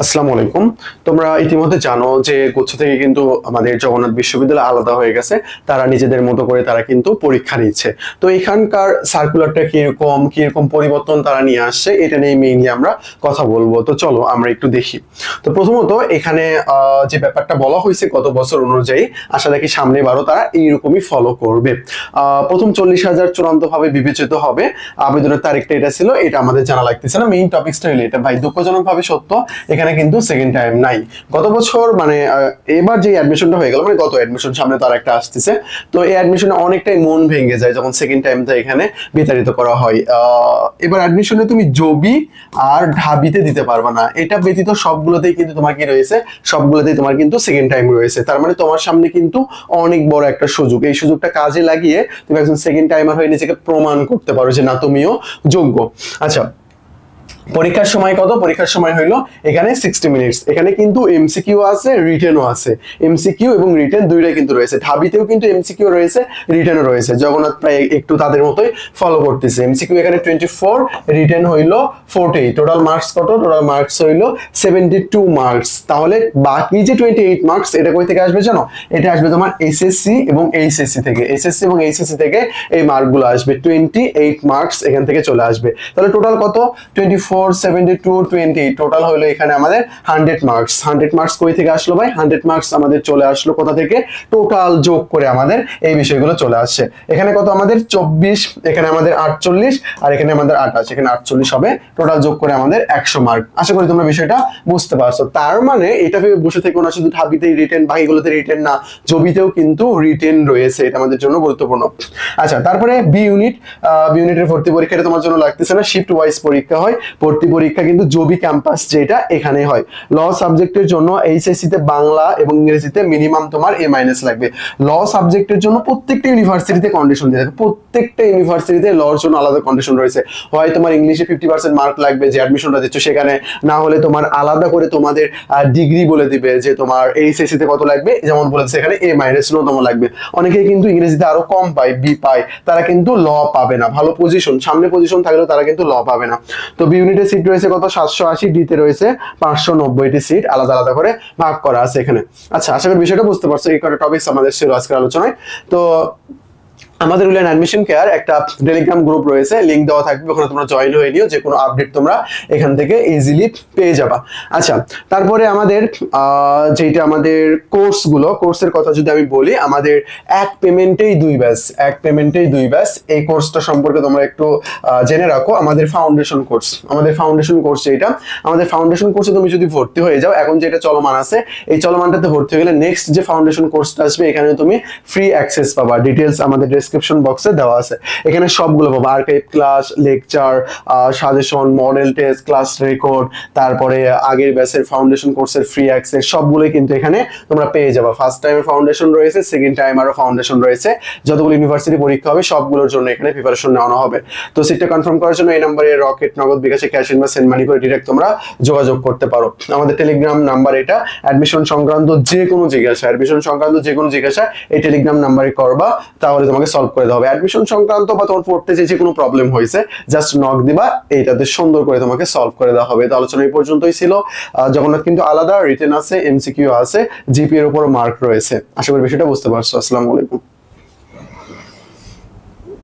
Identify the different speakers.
Speaker 1: আসসালামু আলাইকুম। তোমরা ইতিমধ্যে জানো যে গুচ্ছ থেকে কিন্তু আমাদের জগন্নাথ বিশ্ববিদ্যালয় আলাদা হয়ে গেছে। তারা নিজেদের মতো করে তারা কিন্তু পরীক্ষা নিচ্ছে। তো এখানকার সার্কুলারটা কিরকম কিরকম পরিবর্তন তারা নিয়ে আসছে এটা নিয়ে মেইনলি আমরা কথা বলবো। তো চলো আমরা একটু দেখি। তো প্রথমত এখানে যে ব্যাপারটা বলা হয়েছে গত বছর অনুযায়ী আশা রাখি সামনে বারও তারা এইরকমই ফলো করবে। প্রথম 40,000 চূড়ান্তভাবে বিবেচিত হবে। আবেদনের তারিখটা এটা ছিল, এটা আমাদের জানা লাগতেছে না। মেইন টপিকসটা হলো এটা ভাই, দুঃখজনকভাবে সত্য এখানে কিন্তু সেকেন্ড টাইম নাই। গত বছর মানে এবার যে অ্যাডমিশনটা হয়ে গেল, মানে গত অ্যাডমিশন সামনে তার একটা আসতেছে, তো এই অ্যাডমিশনে অনেকটাই মন ভেঙে যায় যখন সেকেন্ড টাইমটা এখানে বিতাড়িত করা হয়। এবার অ্যাডমিশনে তুমি জবি আর ঢাবিতে দিতে পারবা না, এটা ব্যতীত সবগুলোতেই কিন্তু তোমার কি রয়েছে, সবগুলোতেই তোমার কিন্তু সেকেন্ড টাইম রয়েছে। তার মানে তোমার সামনে কিন্তু অনেক বড় একটা সুযোগ, এই সুযোগটা কাজে লাগিয়ে তুমি একজন সেকেন্ড টাইমার হয়ে নিজেকে প্রমাণ করতে পারো যে না তুমিও যোগ্য। আচ্ছা, পরীক্ষার সময় কত? পরীক্ষার সময় হইলো এখানে 60 মিনিটস। এখানে কিন্তু এমসিকিউ আছে, রিটেনও আছে। এমসিকিউ এবং রিটেন দুইটাই কিন্তু রয়েছে। ঢাবিতেও কিন্তু এমসিকিউ রয়েছে, রিটেনও রয়েছে। জগন্নাথ প্রায় একটু তাদের মতোই ফলো করতেছে। এমসিকিউ এখানে 24, রিটেন হইলো 40। টোটাল মার্কস কত? টোটাল মার্কস হইলো 72 মার্কস। তাহলে বাকি যে 28 মার্কস এটা কই থেকে আসবে জানো? এটা আসবে তোমার এসএসসি এবং এইচএসসি থেকে। এসএসসি এবং এইচএসসি থেকে এই মার্কগুলো আসবে, 28 মার্কস এখান থেকে চলে আসবে। তাহলে টোটাল কত? 24, 72, 20, টোটাল হলো এখানে আমাদের 100 মার্কস। 100 মার্কস কই থেকে আসলো ভাই? 100 মার্কস আমাদের চলে আসলো কোথা থেকে? টোটাল যোগ করে আমাদের এই বিষয়গুলো চলে আসছে। এখানে কত আমাদের? 24, এখানে আমাদের 48, আর এখানে আমাদের 28, এখানে 48 হবে। টোটাল যোগ করে আমাদের 100 মার্ক। আশা করি তোমরা বিষয়টা বুঝতে পারছো। তার মানে এটা ভেবে বসে থেকে না শুধু ঢাবিতেই রিটেন, বাকিগুলোতে রিটেন না, জবিতেও কিন্তু রিটেন রয়েছে। এটা আমাদের জন্য গুরুত্বপূর্ণ। আচ্ছা, তারপরে বি ইউনিট। বি ইউনিটের ভর্তি পরীক্ষাটা তোমার জন্য লাগতেছে না, শিফট ওয়াইজ পরীক্ষা হয়। ভর্তি পরীক্ষা কিন্তু জবি ক্যাম্পাস যেটা এখানে হয়। ল সাবজেক্টের জন্য এইচএসসি তে বাংলা এবং ইংরেজিতে মিনিমাম তোমার এ মাইনাস লাগবে। ল সাবজেক্টের জন্য প্রত্যেকটা ইউনিভার্সিটিতে কন্ডিশন দিয়ে থাকে, প্রত্যেকটা ইউনিভার্সিটিতে লর জন্য আলাদা কন্ডিশন রয়েছে। হয় তোমার ইংলিশে 50% মার্ক লাগবে যে অ্যাডমিশনটা দিচ্ছ সেখানে, না হলে তোমার আলাদা করে তোমাদের ডিগ্রি বলে দিবে যে তোমার এইচএসসি তে কত লাগবে, যেমন বলেছে এখানে এ মাইনাস ন্যূনতম লাগবে। অনেকেই কিন্তু ইংরেজিতে আরো কম পায়, বি পায়, তারা কিন্তু ল পাবে না। ভালো পজিশন, সামনে পজিশন থাকলেও তারা কিন্তু ল পাবে না। তো বি ইউনিটের সিট রয়েছে কত? 780, ডিতে রয়েছে 590টি সিট, আলাদা আলাদা করে ভাগ করা আছে এখানে। আচ্ছা, আশা করি বিষয়টা বুঝতে পারছো। এই কটা টপিকস আমাদের ছিল আজকের আলোচনায়। তো আমাদের উইলেন অ্যাডমিশন কেয়ার একটা টেলিগ্রাম গ্রুপ রয়েছে, লিংক দেওয়া থাকবে, ওখানে তোমরা জয়েন হয়ে নিও, যে কোনো আপডেট তোমরা এখান থেকে ইজিলি পেয়ে যাবা। আচ্ছা, তারপরে আমাদের যেটা আমাদের কোর্সগুলো, কোর্সের কথা যদি আমি বলি, আমাদের এক পেমেন্টেই 2 ব্যাচ, এক পেমেন্টেই 2 ব্যাচ। এই কোর্সটা সম্পর্কে তোমরা একটু জেনে রাখো। আমাদের ফাউন্ডেশন কোর্স, আমাদের ফাউন্ডেশন কোর্স যেটা, আমাদের ফাউন্ডেশন কোর্সে তুমি যদি ভর্তি হয়ে যাও, এখন যেটা চলমান আছে, এই চলমানটাতে ভর্তি হয়ে গেলে নেক্সট যে ফাউন্ডেশন কোর্সটা আসবে এখানে তুমি ফ্রি অ্যাক্সেস পাবা। ডিটেলস আমাদের ডেসক্রিপশন বক্সে দেওয়া আছে, এখানে সবগুলো পাবা। Archive class, lecture, suggestion, model test, class record, তারপরে আগের ব্যাচের ফাউন্ডেশন কোর্সের ফ্রি অ্যাক্সেস সবগুলোই কিন্তু এখানে তোমরা পেয়ে যাবা। ফার্স্ট টাইমের ফাউন্ডেশন রয়েছে, সেকেন্ড টাইম আরও ফাউন্ডেশন রয়েছে। যতগুলো ইউনিভার্সিটি পরীক্ষা হবে সবগুলোর জন্য এখানে প্রিপারেশন নেওয়া হবে। তো সিটটা কনফার্ম করার জন্য এই নম্বরে রকেট, নগদ, বিকাশে, ক্যাশ ইনভেস্ট, সেন্ড মানি করে ডিরেক্ট তোমরা যোগাযোগ করতে পারো। আমাদের টেলিগ্রাম নাম্বার এটা। অ্যাডমিশন সংক্রান্ত যে কোনো জিজ্ঞাসা, অ্যাডমিশন সংক্রান্ত যে কোনো জিজ্ঞাসা এই টেলিগ্রাম নাম্বারে করবা, তাহলে তোমাকে সলভ করে দেওয়া হবে। অ্যাডমিশন সংক্রান্ত বা তোমার পড়তে যে কোনো প্রবলেম হয়েছে, জাস্ট নক দিবা, এইটাতে সুন্দর করে তোমাকে সলভ করে দেওয়া হবে। তো আলোচনা এই পর্যন্তই ছিল। জগন্নাথ কিন্তু আলাদা, রিটেন আছে, এমসিকিউ আছে, জিপি এর উপর মার্ক রয়েছে। আশা করি বিষয়টা বুঝতে পারছো। আসসালামু আলাইকুম।